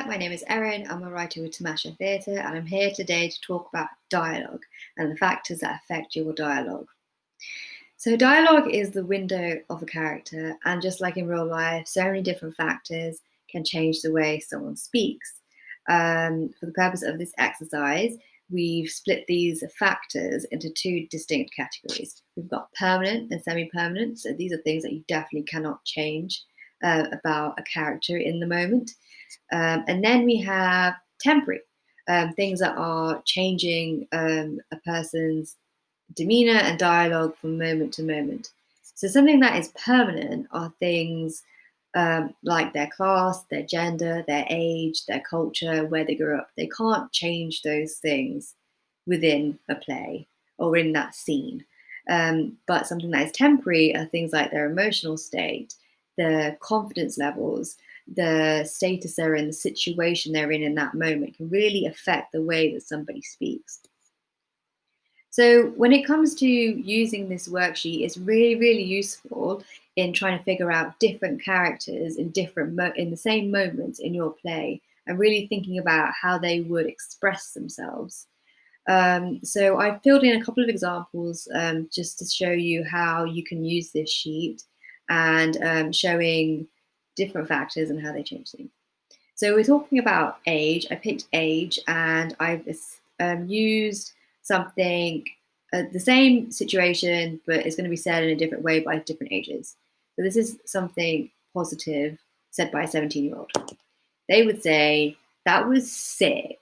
there, my name is Erin. I'm a writer with Tamasha Theatre, and I'm here today to talk about dialogue and the factors that affect your dialogue. So, dialogue is the window of a character, and just like in real life, so many different factors can change the way someone speaks. For the purpose of this exercise, we've split these factors into two distinct categories. We've got permanent and semi-permanent, so these are things that you definitely cannot change about a character in the moment. And then we have temporary, things that are changing a person's demeanor and dialogue from moment to moment. So something that is permanent are things like their class, their gender, their age, their culture, where they grew up. They can't change those things within a play or in that scene. But something that is temporary are things like their emotional state, their confidence levels, the status they're in, the situation they're in that moment can really affect the way that somebody speaks. So when it comes to using this worksheet, it's really, really useful in trying to figure out different characters in in the same moments in your play, and really thinking about how they would express themselves. So I've filled in a couple of examples just to show you how you can use this sheet, and showing different factors and how they change things. So we're talking about age. I picked age, and I've used something, the same situation, but it's going to be said in a different way by different ages. So this is something positive said by a 17-year-old. They would say, that was sick,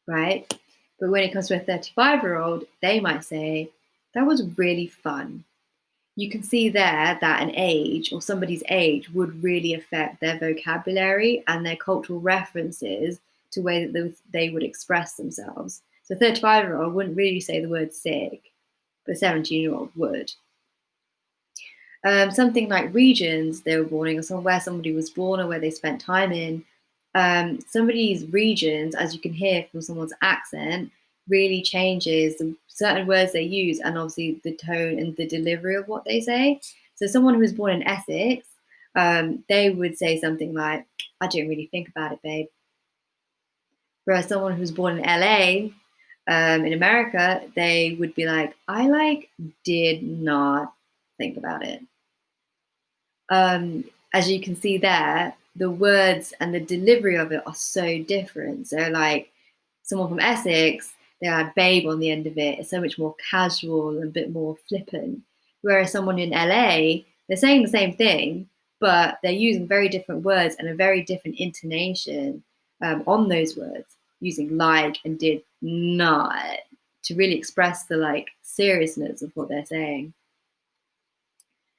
right? But when it comes to a 35-year-old, they might say, that was really fun. You can see there that an age or somebody's age would really affect their vocabulary and their cultural references to the way that they would express themselves. So a 35-year-old wouldn't really say the word sick, but a 17-year-old would. Something like regions they were born in, or somewhere somebody was born or where they spent time in. Somebody's regions, as you can hear from someone's accent, really changes the certain words they use, and obviously the tone and the delivery of what they say. So someone who was born in Essex, they would say something like, I didn't really think about it, babe. Whereas someone who's born in LA, in America, they would be like, I did not think about it. As you can see there, the words and the delivery of it are so different. So like someone from Essex, they had babe on the end of it. It's so much more casual and a bit more flippant. Whereas someone in LA, they're saying the same thing, but they're using very different words and a very different intonation on those words, using like and did not to really express the like seriousness of what they're saying.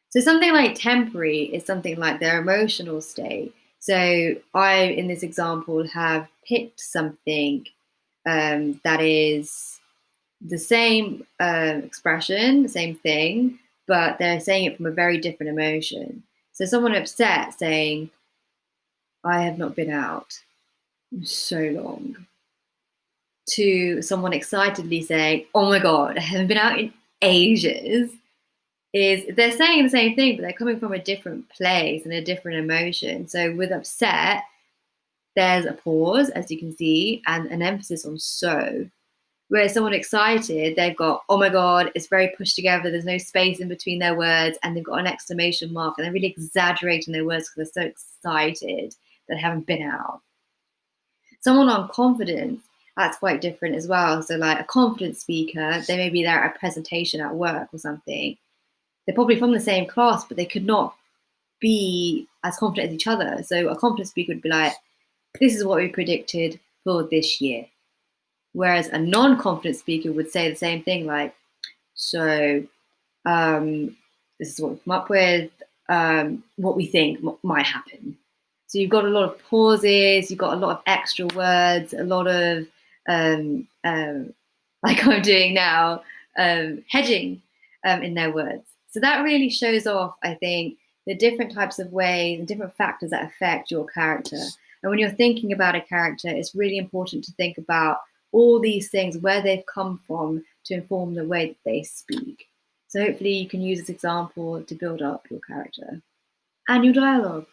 So something like temporary is something like their emotional state. So I, in this example, have picked something that is the same expression, the same thing, but they're saying it from a very different emotion. So someone upset saying, I have not been out in so long, to someone excitedly saying, oh my God, I haven't been out in ages, is they're saying the same thing, but they're coming from a different place and a different emotion. So with upset, there's a pause, as you can see, and an emphasis on so. Whereas someone excited, they've got, oh my God, it's very pushed together. There's no space in between their words, and they've got an exclamation mark, and they're really exaggerating their words because they're so excited that they haven't been out. Someone on confidence, that's quite different as well. So like a confident speaker, they may be there at a presentation at work or something. They're probably from the same class, but they could not be as confident as each other. So a confident speaker would be like, this is what we predicted for this year. Whereas a non-confident speaker would say the same thing, like, so this is what we've come up with, what we think might happen. So you've got a lot of pauses, you've got a lot of extra words, a lot of, like I'm doing now, hedging in their words. So that really shows off, I think, the different types of ways and different factors that affect your character. And when you're thinking about a character, it's really important to think about all these things, where they've come from, to inform the way that they speak. So hopefully you can use this example to build up your character and your dialogue.